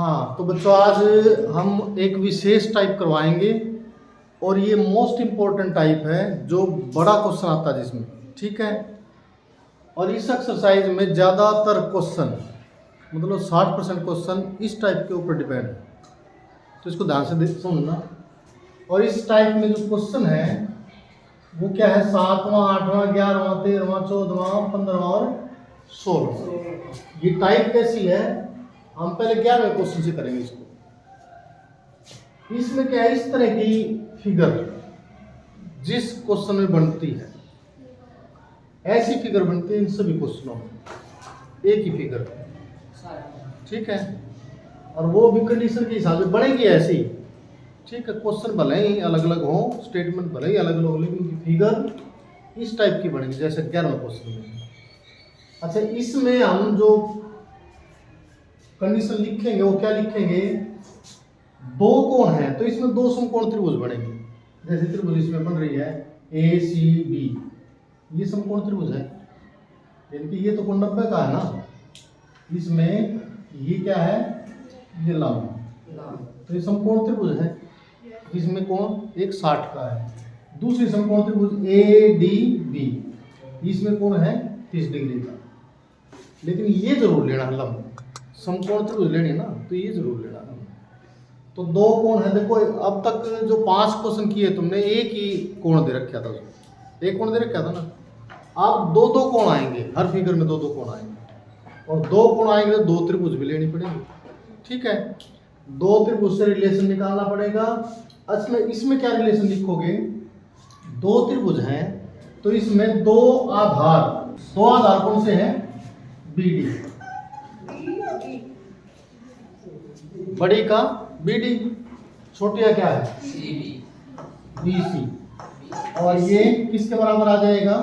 हाँ तो बच्चों आज हम एक विशेष टाइप करवाएंगे और ये मोस्ट इम्पोर्टेंट टाइप है जो बड़ा क्वेश्चन आता है जिसमें, ठीक है। और इस एक्सरसाइज में ज़्यादातर क्वेश्चन मतलब 60% क्वेश्चन इस टाइप के ऊपर डिपेंड है, तो इसको ध्यान से समझना। और इस टाइप में जो क्वेश्चन है वो क्या है, 7वां 8वां 11वां 13वां 14वां 15वां और 16वां। ये टाइप कैसी है, हम पहले 11वें क्वेश्चन से करेंगे इसको। इसमें क्या है, इस तरह की फिगर जिस क्वेश्चन में बनती है ऐसी फिगर बनती है इन सभी क्वेश्चनों में, एक ही फिगर, ठीक है। और वो भी कंडीशन के हिसाब से बनेगी ऐसी, ठीक है। क्वेश्चन भले ही अलग अलग हो, स्टेटमेंट भले ही अलग अलग हो, लेकिन फिगर इस टाइप की बनेगी जैसे 11वें क्वेश्चन में। अच्छा, इसमें हम जो कंडीशन लिखेंगे वो क्या लिखेंगे, दो कोण है तो इसमें दो समकोण त्रिभुज बनेंगे। जैसे त्रिभुज इसमें बन रही है ACB, ये समकोण त्रिभुज है, यानी कि ये तो कोण 90 का है ना, इसमें ये क्या है, ये लंब, तो ये समकोण त्रिभुज है। इसमें कोण एक 60 का है। दूसरी समकोण त्रिभुज ADB, इसमें कोण है 30 डिग्री का। लेकिन ये जरूर लेना है, लंब समकोण त्रिभुज लेनी ना, तो ये जरूर लेना है। तो दो कोण है, देखो अब तक जो 5 क्वेश्चन किए तुमने एक ही कोण दे रखा था, एक कोण दे रखा था ना। अब दो दो कोण आएंगे, हर फिगर में दो दो कोण आएंगे, और दो कोण आएंगे तो दो त्रिभुज भी लेनी पड़ेगी, ठीक है। दो त्रिभुज से रिलेशन निकालना पड़ेगा। इसमें क्या रिलेशन लिखोगे, दो त्रिभुज हैं तो इसमें दो आधार कौन से हैं, BD, बड़ी का BD, छोटी का क्या है BC, और ये किसके बराबर आ जाएगा,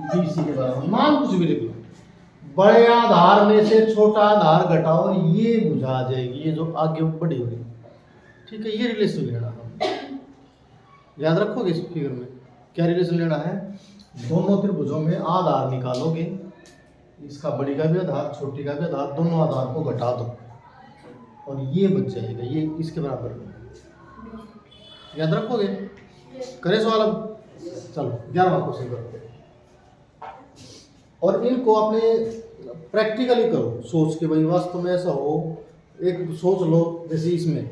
BC के बराबर। मान कुछ भी लिख लो, बड़े आधार में से छोटा आधार घटाओ और ये बुझा आ जाएगी, ये जो आगे बड़ी हो रही, ठीक है। ये रिलेशन लेना हम याद रखोगे। इस फिगर में क्या रिलेशन लेना है, दोनों त्रिभुजों में आधार निकालोगे, इसका बड़ी का भी आधार छोटी का भी आधार, दोनों आधार को घटा दो और ये बच जाएगा, ये इसके बराबर। याद रखोगे। करें सवाल अब, चलो 11वां क्वेश्चन करते हैं। और इनको अपने प्रैक्टिकली करो, सोच के, भाई वास्तव में ऐसा हो। एक सोच लो, जैसे इसमें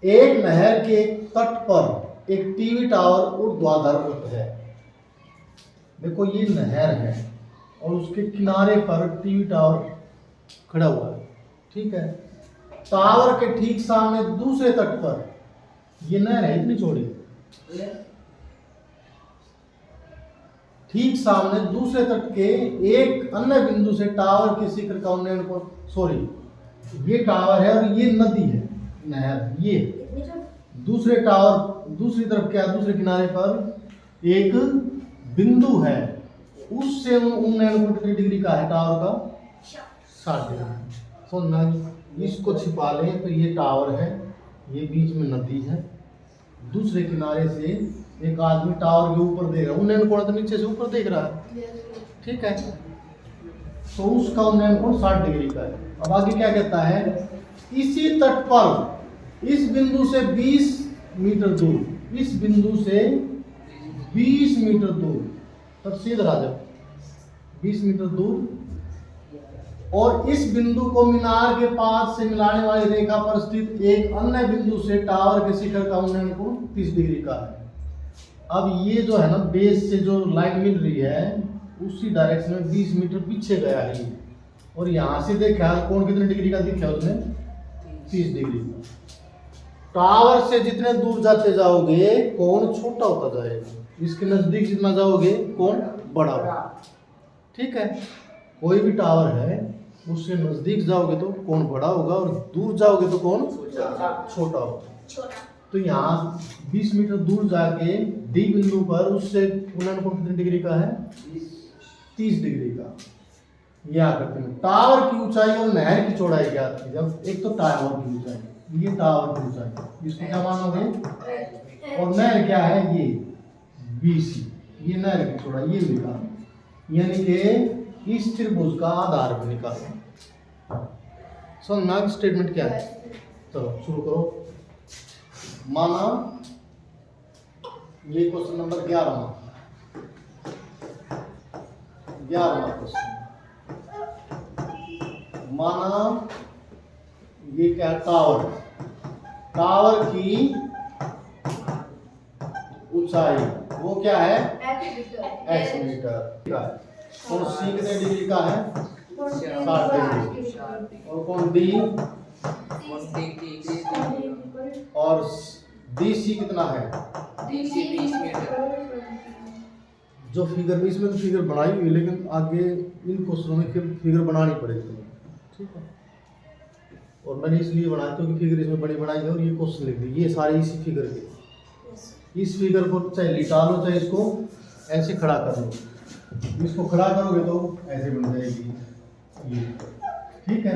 एक नहर के तट पर एक टीवी टावर ऊर्ध्वाधर है। देखो ये नहर है और उसके किनारे पर टीवी टावर खड़ा हुआ है, ठीक है। टावर के ठीक सामने दूसरे तट पर ये नहर है, इतनी चौड़ी, ठीक सामने दूसरे तट के एक अन्य बिंदु से टावर के शिखर का उन्नयन को, सॉरी ये टावर है और ये नदी है, नहर, ये दूसरे टावर, दूसरी तरफ क्या, दूसरे किनारे पर एक बिंदु है, उससे उन्नयन कितनी डिग्री का है, टावर का 60 डिग्री। समझना, इसको छिपा लें तो ये टावर है, ये बीच में नदी है, दूसरे किनारे से एक आदमी टावर के ऊपर देख रहा है, उन्नयन कोण तो नीचे से ऊपर देख रहा है, ठीक है। तो उसका उन्नयन कोण 60 डिग्री का है। अब आगे क्या कहता है, इसी तट पर इस बिंदु से 20 मीटर दूर, इस बिंदु से 20 मीटर दूर, तब सीधा आ जाओ, 20 मीटर दूर, और इस बिंदु को मीनार के पास से मिलाने वाली रेखा पर स्थित एक अन्य बिंदु से टावर के शिखर का उन्नयन कोण 30 डिग्री का है। अब ये जो है ना, बेस से जो लाइन मिल रही है उसी डायरेक्शन में 20 मीटर पीछे गया है, और यहाँ से देखा कोण कितने डिग्री का दिखा उसने, 30 डिग्री का। टावर से जितने दूर जाते जाओगे कोण छोटा होता जाएगा, इसके नजदीक जितना जाओगे कोण बड़ा होगा, ठीक है। कोई भी टावर है उससे नजदीक जाओगे तो कोण बड़ा होगा और दूर जाओगे तो कोण छोटा होगा। तो यहाँ 20 मीटर दूर जाके डी बिंदु पर उससे उन्नयन कोण कितने डिग्री का है, 30 डिग्री का। यह करते हैं टावर की ऊंचाई और नहर की चौड़ाई ज्ञात की। जब एक तो टावर की ऊंचाई, ये टावर की ऊंचाई, इसको क्या मानोगे, और नहर क्या है, ये BC, ये नहर की चौड़ाई, ये निकालो, यानी कि इस त्रिभुज का आधार भी निकालो। समझ में आ गई स्टेटमेंट क्या है? चलो शुरू करो। माना ये क्वेश्चन नंबर 11वां क्वेश्चन। माना ये क्या है? टावर की ऊंचाई वो क्या है? x मीटर का है। और c कितने डिग्री का है? 60 डिग्री। और कौन d? और dc कितना है? जो फिगर में, इसमें तो फिगर बनाई हुई है, लेकिन आगे इन क्वेश्चनों में फिगर बनानी पड़ेगी तुम्हें, ठीक है? और मैंने इसलिए बनाया क्योंकि फिगर इसमें बड़ी बनाई है और ये क्वेश्चन लिख दी, ये सारे इसी फिगर के। इस फिगर को चाहे लिटा लो चाहे इसको ऐसे खड़ा कर लो। इसको खड़ा करोगे तो ऐसे बन जाएगी ये, ठीक है?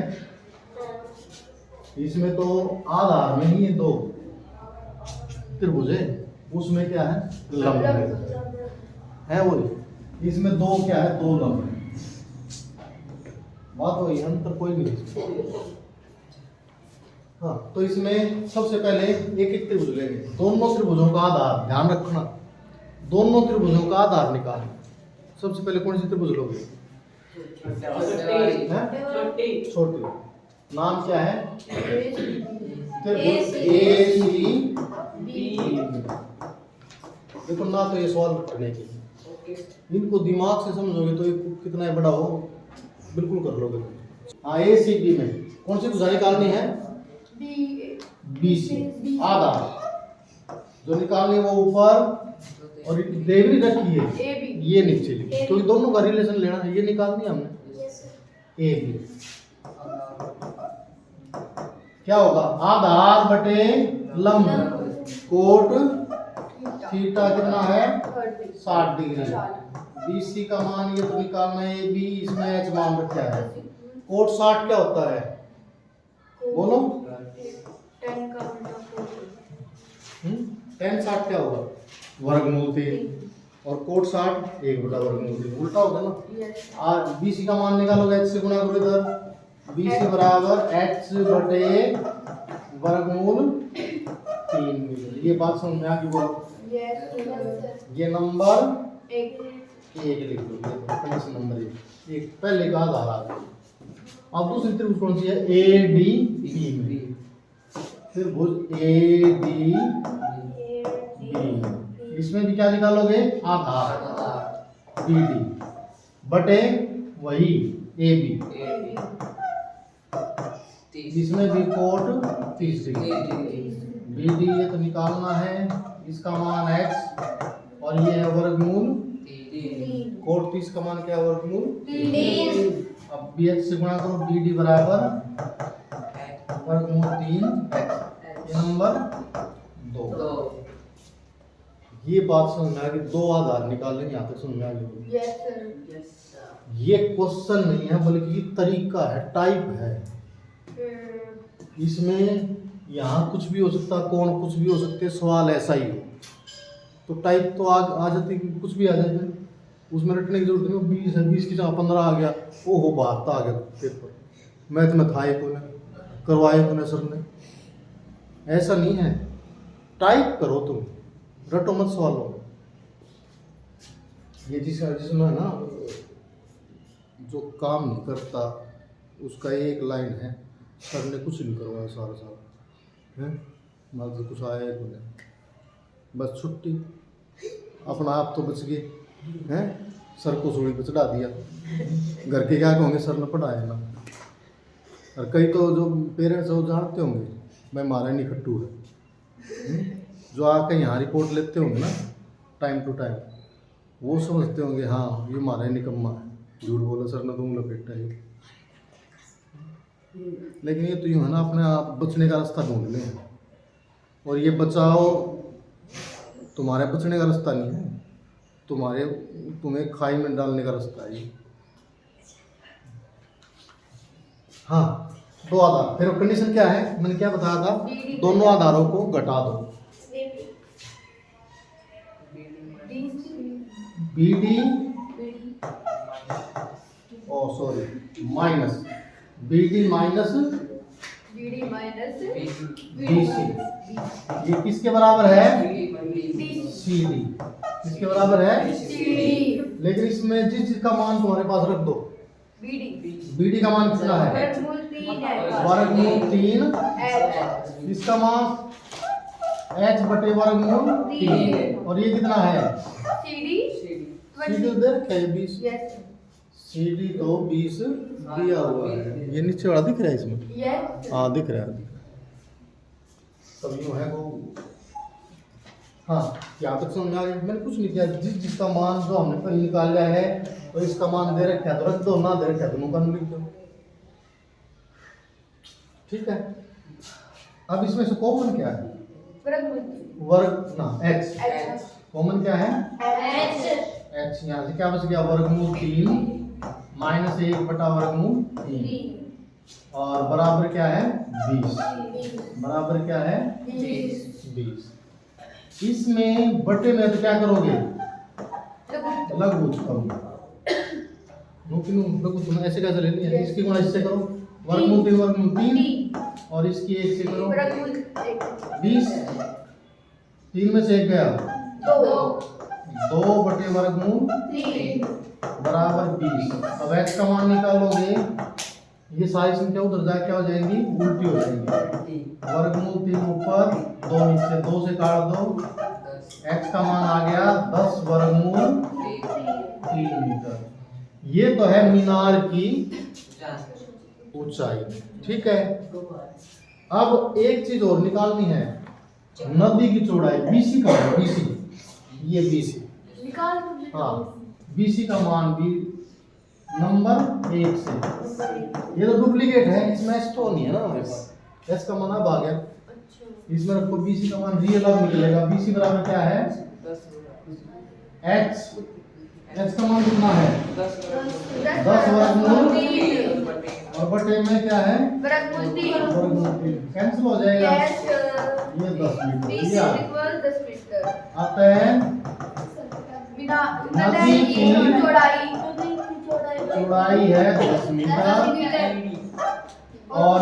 इसमें तो आधार में ही है 2 त्रिभुज है, उसमें क्या है? लंब है वो। इसमें 2 क्या है? 2 लंब है। बात वही, अंतर कोई नहीं। हाँ, तो इसमें सबसे पहले एक एक त्रिभुज लेंगे। दोनों त्रिभुजों का आधार ध्यान रखना, दोनों त्रिभुजों का आधार निकालना। सबसे पहले कौन सी त्रिभुज लोगे? छोटी। नाम क्या है? त्रिभुज ACB। देखो ना, तो ये सवाल करने की, इनको दिमाग से समझोगे तो कितना बड़ा हो बिल्कुल कर लोगे। हाँ, ACB में कौन सी भुजा निकालनी है? BC। आधार जो निकालनी है वो ऊपर और देवरी रखी है ये नीचे लिखी, क्योंकि दोनों का रिलेशन लेना है। ये निकालनी है हमने AB। क्या होगा? आधार बटे लंब। कोट थीटा कितना है? 60 डिग्री। BC का मान ये तो निकालना है AB, इसमें h मान रखा है। कोट 60 क्या होता है? बोलो। 10 60 क्या होगा? वर्गमूल 3। और कोट 60 1/वर्गमूल 3। उल्टा होगा ना। BC का मान निकालोगे, h से गुणा करो इधर। BC बराबर h बटे वर्गमूल 3 मीटर। ये बात समझ में आ गई? बोलो। ये नंबर 1 लिख दो, कंडीशन नंबर 1 पहले का आधार आ गया। अब दूसरी त्रिभुज कौन सी है? ADB में। त्रिभुज ADB, इसमें भी क्या निकालोगे? आधार BD बटे वही AB। इसमें भी कोट 30 डिग्री। BD ये तो निकालना है, इसका मान x और ये है वर्गमूल 3। कोट 30 का मान क्या है? वर्गमूल 3। अब BH से गुणा करो, BD बराबर वर्गमूल 3x। ये नंबर 2। ये बात समझ में आ गई? 2 आधार निकालने यहाँ तक समझ में आ गई? ये क्वेश्चन नहीं है बल्कि ये तरीका है, टाइप है। इसमें यहाँ कुछ भी हो सकता, कौन कुछ भी हो सकते, सवाल ऐसा ही हो तो टाइप तो आ जाती, कुछ भी आ जाए। उसमें रटने की जरूरत नहीं। 20 है, 20 की जगह 15 आ गया, ओहो 72 आ गया पेपर। मैथ में था ही को करवाए को सर ने। ऐसा नहीं है, टाइप करो तुम, रटो मत सवालों। ये जिसमें है ना जो काम नहीं करता उसका एक लाइन है, सर ने कुछ नहीं करवाया सारा है, मतलब कुछ आया ही नहीं, बस छुट्टी, अपना आप तो बच गए हैं, सर को सूढ़ी पे चढ़ा दिया। घर के क्या कहोगे? सर ने पढ़ाया ना। और कई तो जो पेरेंट्स वो जानते होंगे मैं मारा नहीं खट्टू है, जो आके यहाँ रिपोर्ट लेते होंगे ना टाइम टू टाइम, वो समझते होंगे हाँ ये मारा ही निकम्मा है, झूठ बोला सर ने, तुम लपेटा है। लेकिन ये तो यूँ है ना, अपने आप बचने का रास्ता ढूंढ लें। और ये बचाओ तुम्हारे बचने का रास्ता नहीं है, तुम्हें खाई में डालने का रास्ता है। हाँ, 2 आधार। फिर कंडीशन क्या है? मैंने क्या बताया था? दोनों आधारों को घटा दो। BD minus BD minus BD minus BC। ये किसके बराबर है? CD CD। किसके बराबर है? लेकिन इसमें जिस चीज का मान तुम्हारे पास रख दो, BD का मान कितना है? वर्गमूल 3 है। वर्गमूल 3 H इसका मान H बटे वर्गमूल 3 और ये कितना है? CD CD उधर क्या है? 20। यस CD तो 20 दिया हुआ है। ये नीचे वाला दिख रहा है इसमें? यस हाँ दिख रहा है। तब यूँ है वो। हाँ यहाँ तक समझ आ गया। मैंने कुछ नहीं किया, जिसका मान जो हमने कहीं निकाला है तो इसका मान दे रखा है तो रख दो, ना दे रखा है दोनों का लिख दो। ठीक है। अब इसमें से कॉमन क्या है? वर्ग ना H कॉमन क्या है? H यहाँ से क्या बच गया? वर्गमूल 3 माइनस 1 बटा वर्गमूल 3 और बराबर क्या है? 20। बराबर क्या है? 20। इसमें बटे में तो क्या करोगे? लघु करोगे। लघु तुम ऐसे कैसे ले लिया? इसकी गुणा इससे करो, वर्गमूल 3 और इसकी 1 से करो 20। 3 में से 1 गया 2 बटे वर्गमूल बराबर 20। अब x का मान निकालोगे, ये सारी संख्या उधर जाके क्या हो जाएंगी? उल्टी हो जाएंगी। वर्गमूल 3 ऊपर 2 नीचे, 2 से काट दो, x का मान आ गया 10 वर्गमूल 3 मीटर। ये तो है मीनार की ऊंचाई। ठीक है। अब एक चीज और निकालनी है, नदी की चौड़ाई। BC का है, BC ये BC। हाँ BC का मान भी नंबर 1 से। ये तो डुप्लीकेट है, इसमें S तो नहीं है ना हमारे पास। S का मान अब आ गया। इसमें आपको BC का मान रियल अब निकलेगा। BC बराबर क्या है? H का मान कितना है? 10 वर्गमूल और बटे में क्या है? वर्गमूल 3 कैंसिल हो जाएगा। ये 10 मीटर आता है। नदी की चौड़ाई है 10 मीटर और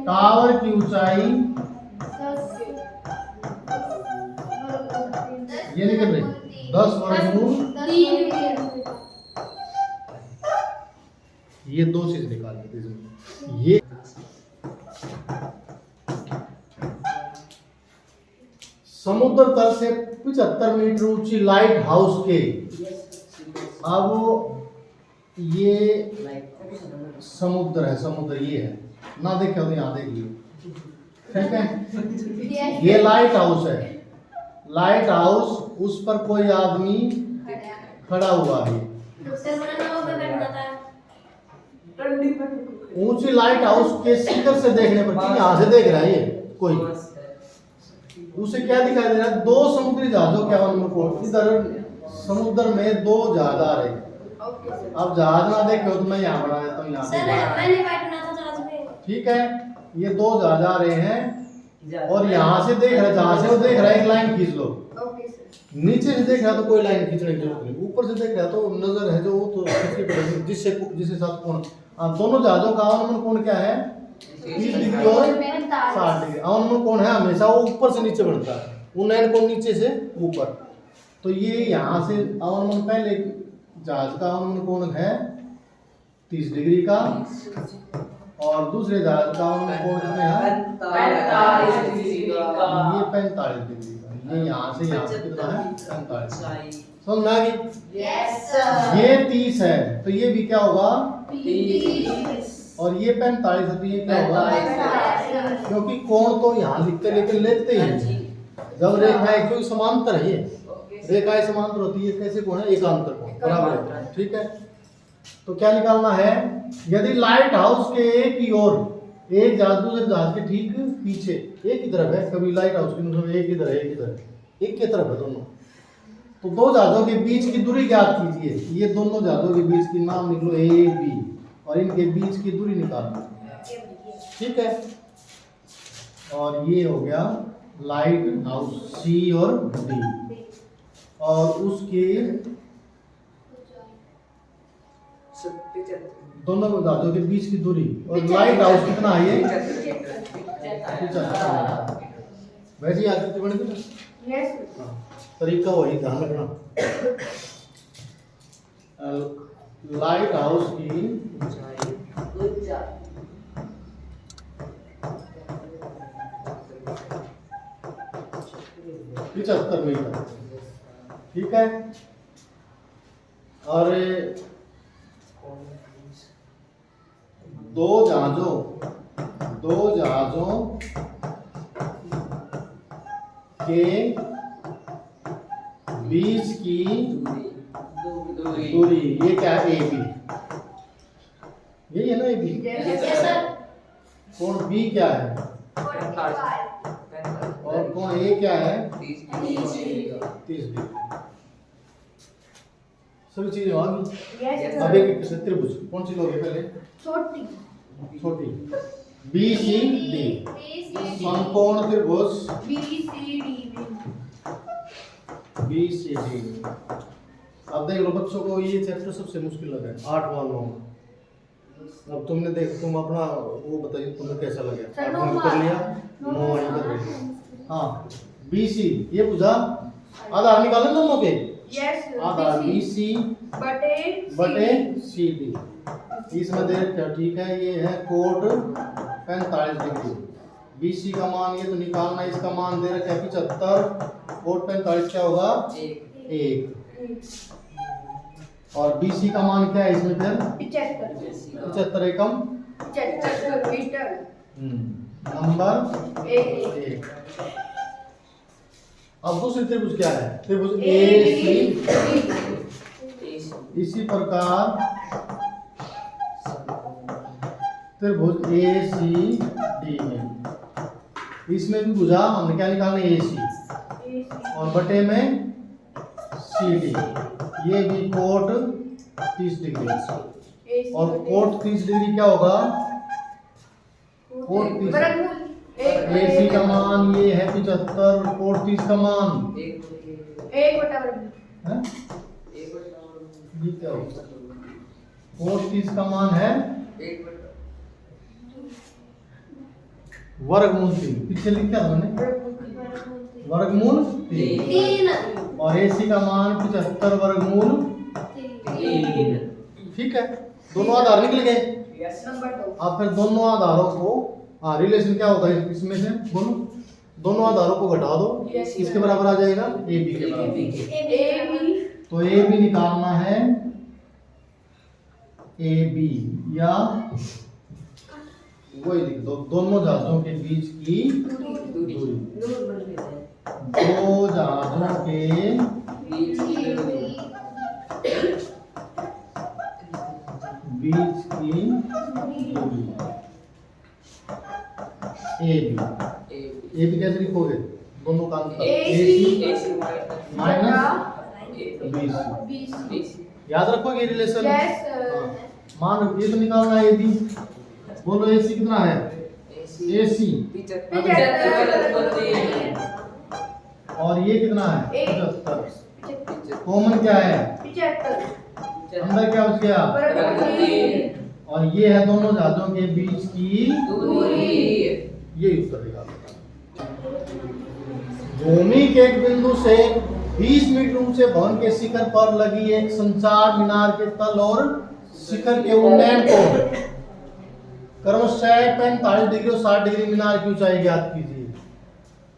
टावर की ऊंचाई ये निकल रही 10 वर्गमूल। ये दो चीज निकाल ली। ये समुद्र तल से 75 मीटर ऊंची लाइट हाउस के, अब ये समुद्र है, समुद्र ये है ना, देखे हो तो यहाँ देख लियो। ठीक है। ये लाइट हाउस है। लाइट हाउस, उस पर कोई आदमी खड़ा हुआ है। ऊंची लाइट हाउस के शिखर से देखने पर, यहाँ से देख रहा है ये कोई, उसे क्या दिखाई दे रहा है? 2 समुद्री जहाजों के आगमन को। इधर समुद्र में 2 जहाज आ रहे हैं। अब जहाज ना देखे हो तो मैं यहाँ बना देता हूँ, यहाँ से। ठीक है। ये 2 जहाज आ रहे हैं और यहाँ से देख रहा है, जहाँ से वो देख रहा है एक लाइन खींच लो। नीचे से देख रहा है तो कोई लाइन खींचने की जरूरत नहीं, ऊपर से देख रहा है तो नजर है जो वो तो खींचनी पड़ेगी, जिससे साथ कोण। दोनों जहाजों का आगमन कोण क्या है? 30 डिग्री और 60 डिग्री। आगमन कोण है हमेशा वो ऊपर से नीचे बढ़ता है, उन्नयन कोण नीचे से ऊपर। तो ये यहाँ से आगमन, पहले जहाज का आगमन कोण है 30 डिग्री का और दूसरे जहाज का आगमन कोण कितने है? 45 डिग्री का। ये 45 डिग्री का। ये यहाँ से कितना है? 45। समझ में आ गई? Yes sir. ये 30 है तो ये भी क्या होगा? 30 और ये 45 है तो ये क्या होगा? क्योंकि कोण तो यहाँ लिखते लेकिन लेते हैं जब रेखाएं, क्योंकि समांतर है ये रेखाएं समांतर होती है, कैसे कोण है? एकांतर कोण बराबर होता है। ठीक है। तो क्या निकालना है? यदि लाइट हाउस के एक ही ओर एक जहाज दूसरे जहाज के ठीक पीछे एक ही तरफ है, कभी लाइट हाउस के एक इधर है एक इधर है, एक की तरफ है दोनों, तो 2 जहाजों के बीच की दूरी ज्ञात कीजिए। ये दोनों जहाजों के बीच की नाम निकलो ए बी और इनके बीच की दूरी निकालो। ठीक है। और ये हो गया लाइट हाउस सी और डी और उसके दोनों जहाजों के बीच की दूरी और लाइट हाउस कितना है ये 75 वैसे ही आकृति बनेगी ना यस हाँ, तरीका वही ध्यान रखना लाइट हाउस की गुड जॉब 75 मीटर ठीक है और दो जहाजों के बीच की दूरी ये क्या है ए बी यही है ना ए बी यस सर कोण बी क्या है और कोण ए क्या है 30 डिग्री सभी चीजें होंगी यस अब एक एक से त्रिभुज कौन सी लोगे पहले छोटी छोटी बी सी डी समकोण त्रिभुज बी सी डी अब देख लो बच्चों को ये चैप्टर सबसे मुश्किल लगा है 8वां 9वां अब तुमने देख तुम अपना वो बताइए तुम्हें कैसा लगा सर, 8वां नौवां। कर लिया 9वां कर लिया हाँ बी सी ये बुझा आधार निकाले दोनों के यस आधार बी सी बटे सी डी इसमें देख ठीक है ये है कोड 45 डिग्री बी सी का मान ये तो निकालना है इसका मान दे रखा है 75 कोड 45 क्या होगा 1 और बी सी का मान क्या है इसमें फिर 75 एकम नंबर 1 अब दूसरी त्रिभुज क्या है त्रिभुज ए सी इसी प्रकार त्रिभुज ए सी डी में इसमें भी बुझा हमने क्या निकालना ए सी और बटे में सी डी ये भी कोट 30 डिग्री और कोट 30 डिग्री क्या होगा कोट 30 ए सी का मान ये है 75 कोट 30 का मान है ये क्या होगा कोट 30 का मान है वर्गमूल 3 पीछे लिखा था मैंने वर्गमूल 3 और AC का मान 75 वर्गमूल 3 ठीक है दोनों आधार निकल गए अब फिर दोनों आधारों को रिलेशन क्या होता है इसमें से बोलो दोनों आधारों को घटा दो इसके बराबर आ जाएगा AB के बराबर तो AB निकालना है AB या वही लिख दो दोनों जहाजों के बीच की दूरी दो जहाजों के बीच की दूरी ए बी कैसे लिखोगे दोनों का अंतर AC माइनस BC याद रखोगे रिलेशन मान ये तो निकालना है AB बोलो AC कितना है AC और ये कितना है 75 कॉमन क्या है अंदर क्या बच गया और ये है दोनों जहाजों के बीच की दूरी ये उत्तर निकालना भूमि के एक बिंदु से 20 मीटर ऊंचे भवन के शिखर पर लगी एक संचार मीनार के तल और शिखर के उन्नयन को क्रमशः 45 डिग्री और 60 डिग्री मीनार की ऊंचाई ज्ञात कीजिए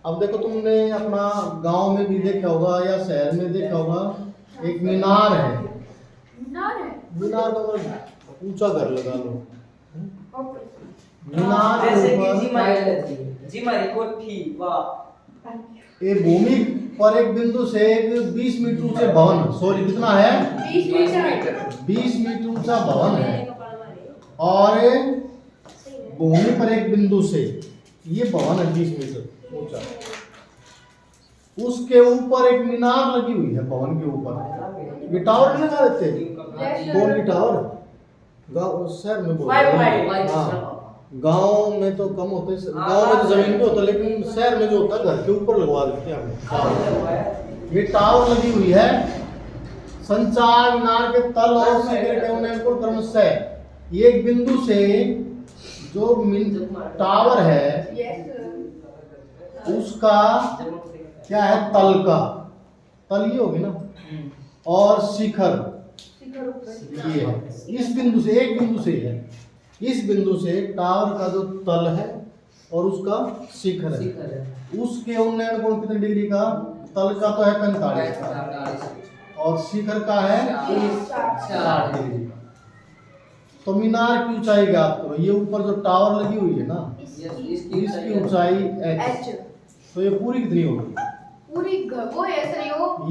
अब देखो तुमने अपना गांव में भी देखा होगा या शहर में देखा होगा एक मीनार है मीनार का मतलब ऊंचा घर लगा लो मीनार के ऊपर ये भूमि पर एक बिंदु से एक 20 मीटर ऊंचे भवन सॉरी कितना है 20 मीटर ऊंचा भवन है और भूमि पर एक बिंदु से ये भवन है 20 मीटर ऊंचा उसके ऊपर एक मीनार लगी हुई है भवन के ऊपर ये टावर नहीं लगा देते कौन की टावर गांव शहर में बोलते हैं हाँ गांव में तो कम होते गांव में तो जमीन पे होता लेकिन शहर में जो होता है घर के ऊपर लगवा देते हैं हम ये टावर लगी हुई है संचार मीनार के तल और शिखर के उन्नयन को क्रमशः एक बिंदु से जो टावर है उसका क्या है, तल का, तल ये होगी ना, और शिखर ये है। इस बिंदु से, एक बिंदु से है, इस बिंदु से टावर का जो तल है और उसका शिखर है, उसके उन्नयन कोण कितने डिग्री का, तल का तो है 45 का और शिखर का है 60 डिग्री का। तो मीनार की ऊंचाई ज्ञात करो। ये ऊपर जो टावर लगी हुई है ना, इसकी ऊंचाई h, तो ये पूरी कितनी होगी, पूरी वो है सर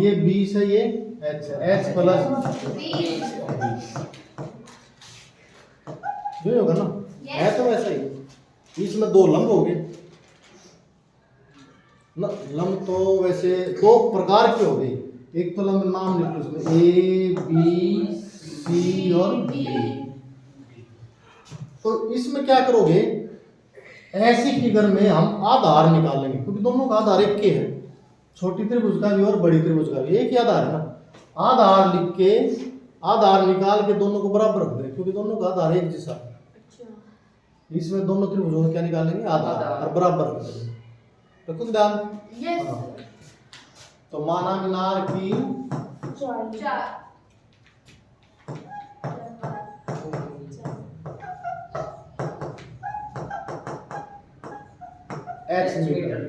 ये 20 है, ये h है, h प्लस 20 जो होगा ना, है तो वैसा ही। इसमें दो लंब हो गए ना, लंब तो वैसे दो प्रकार के हो गए, एक तो लंब नाम लिखो इसमें ए बी सी और डी। तो इसमें क्या करोगे, ऐसी फिगर में हम आधार निकालेंगे, क्योंकि दोनों का आधार एक के है, छोटी त्रिभुज का भी और बड़ी त्रिभुज का भी एक ही आधार है ना। आधार लिख के, आधार निकाल के दोनों को बराबर रख दें, क्योंकि दोनों का आधार एक जैसा है। इसमें दोनों त्रिभुजों में क्या निकालेंगे, आधार, और बराबर रख देंगे। तो कुछ ध्यान। तो माना मीनार की h मीटर,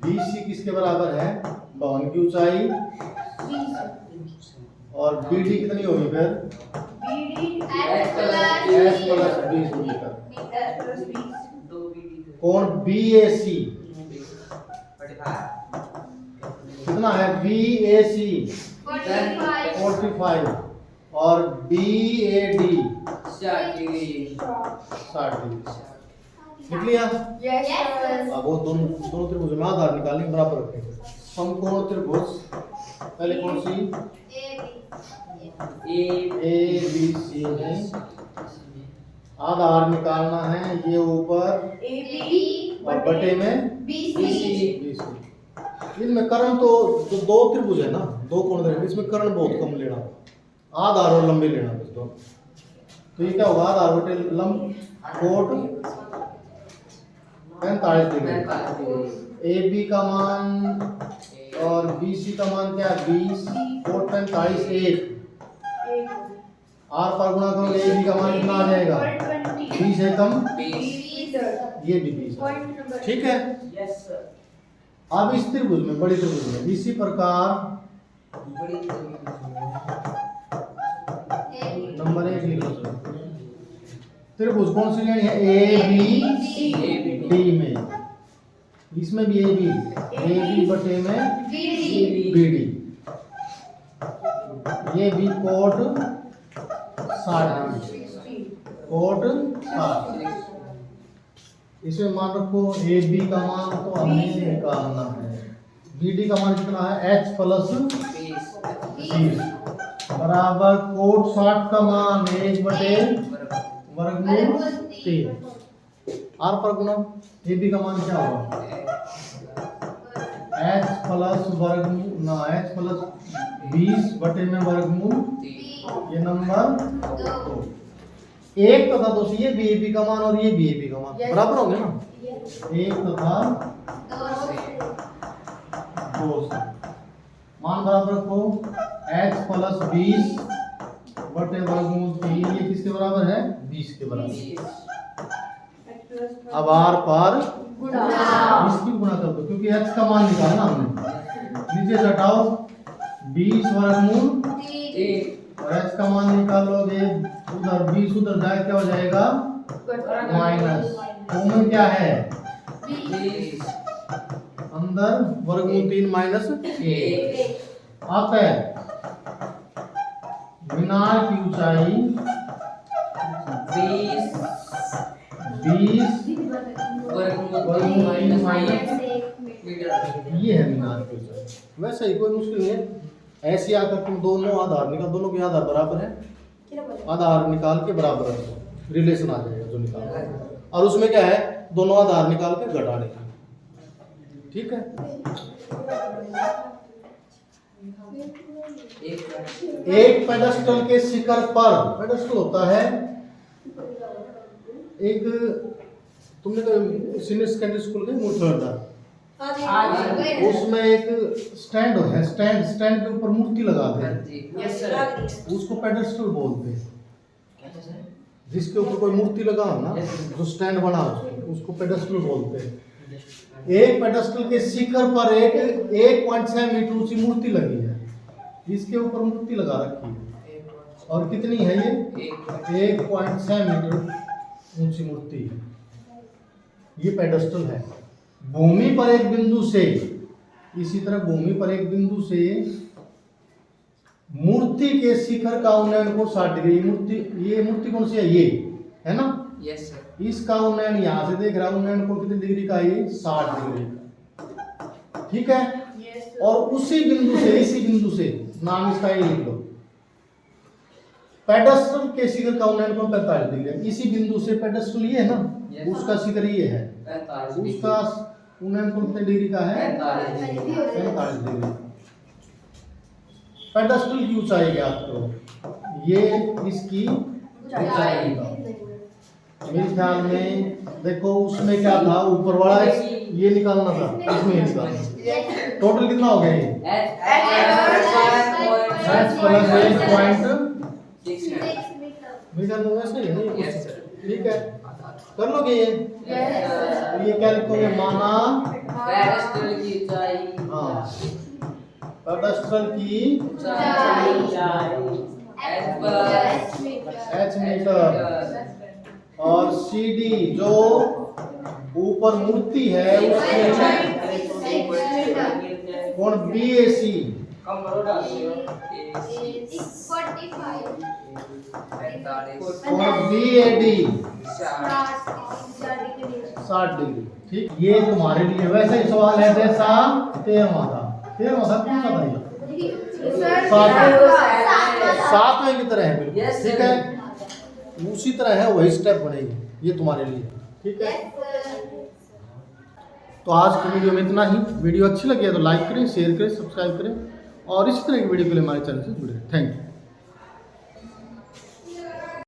BC किसके बराबर है, भवन की ऊंचाई, और BD कितनी होगी फिर, h प्लस 20 मीटर। कोण BAC कितना है, BAC 45 और BAD 60 डिग्री। लिख लिया। अब वो दोनों त्रिभुज में आधार निकालेंगे, बराबर रखेंगे। समकोण त्रिभुज, पहले कौन सी, ABC में आधार निकालना है, ये ऊपर और बटे में BC। इसमें कर्ण तो जो दो त्रिभुज है ना, दो कोण त्रिभुज, इसमें कर्ण बहुत कम लेना, आधार और लंबे लेना बस दो। तो ये क्या होगा, आधार बटे लंब, कोण 45 डिग्री। AB का मान और BC का मान क्या है, 20, कोण 45 1, आर पर गुणा करोगे AB का मान कितना आ जाएगा, 20 है कम, ये भी 20 है, ठीक है। अब इस त्रिभुज में, बड़ी त्रिभुज में इसी प्रकार नंबर 1 लिख लो, त्रिभुज कौन सी लेनी है, ABD में, इसमें भी AB बटे में BD, ये भी कोड 60, कोड 60। इसमें मान रखो AB का मान तो हमें निकालना है, BD का मान कितना है, h प्लस 20 बराबर कोड 60 का मान 1 बटे वर्गमूल 3, आर पर गुणा AB का मान क्या होगा, h प्लस वर्गमूल ना, h प्लस 20 बटे में वर्गमूल, ये नंबर 2। एक तथा दो से, ये BAB का मान और ये BAB का मान बराबर होंगे ना, एक तथा दो से मान बराबर रखो, h प्लस 20 बटे वर्गमूल 3, ये किसके बराबर है, 20 के बराबर। अब आर पर इसकी गुणा कर दो, क्योंकि h का मान निकालना हमने, नीचे से हटाओ 20 वर्गमूल और h का मान निकालोगे, उधर 20 उधर जाए क्या हो जाएगा, माइनस, कॉमन क्या है, अंदर वर्गमूल 3 माइनस 1। अब है मीनार की ऊंचाई 20 वर्गमूल 3 माइनस, ये है मीनार की ऊंचाई। वैसे ही कोई मुश्किल नहीं है, ऐसे आकर तुम दोनों आधार निकाल, दोनों के आधार बराबर है, आधार निकाल के बराबर रख दो, रिलेशन आ जाएगा जो निकाल, और उसमें क्या है, दोनों आधार निकाल के घटाने का, ठीक है। एक पेडस्टल के शिखर पर, पेडस्टल होता है एक तुमने तो सीनियर सेकेंडरी स्कूल गए मूर्ति उसमें एक स्टैंड है, स्टैंड के ऊपर मूर्ति लगाते हैं, यस सर। उसको पेडेस्टल बोलते हैं। जिसके ऊपर कोई मूर्ति लगा हो ना, जो स्टैंड बना हो उसको पेडेस्टल बोलते हैं। एक पेडेस्टल के शिखर पर एक 1.6 मीटर ऊंची मूर्ति लगी है, इसके ऊपर मूर्ति लगा रखी है। और कितनी है ये? 1.6 मीटर ऊंची मूर्ति है। ये पेडेस्टल है। भूमि पर एक बिंदु से, इसी तरह भूमि पर एक बिंदु से मूर्ति के शिखर का उन्नयन कोण 60 डिग्री। ये मूर्ति कौन सी है? ये है ना? Yes sir. इसका उन्नयन यहाँ से देख रहा हूं, उन्नयन कोण कितनी डिग्री का है? ये 60 डिग्री का। ठीक है। Yes, और उसी बिंदु से, इसी बिंदु से नाम इसका ये लिख लो, पेडेस्टल के शिखर का उन्नयन कोण 45 डिग्री है। इसी बिंदु से पेडेस्टल ये है ना, Yes. उसका शिखर ये है, 45 डिग्री। उसका उन्नयन कोण कितने डिग्री का है? 45 डिग्री। 45 डिग्री। पेडेस्टल की ऊंचाई ज्ञात करो। ये इसकी ऊंचाई का, मेरे ख्याल में देखो उसमें क्या था, ऊपर वाला ये निकालना था, इसमें ये निकालना। टोटल कितना हो गया ये? H plus 1.69। मेरे ख्याल में वैसे ही है ना? Yes sir. ठीक है, कर लोगे ये? तो ये क्या लिखोगे? माना पेडेस्टल की ऊंचाई। हाँ, पेडेस्टल की H मीटर और CD जो ऊपर मूर्ति है उसमें कोण BAC, कम करो ना। कोण BAD 60 डिग्री। ठीक, ये तुम्हारे लिए वैसे ही सवाल है जैसा 13वां था। 13वां था कौन सा था ये? सातवें की तरह है बिल्कुल। Yes, ठीक sir. है, उसी तरह है, वही स्टेप बनेगी ये तुम्हारे लिए। ठीक है, तो आज की वीडियो में इतना ही। वीडियो अच्छी लगी है तो लाइक करें, शेयर करें, सब्सक्राइब करें और इसी तरह की वीडियो के लिए हमारे चैनल से जुड़े रहें। Thank you.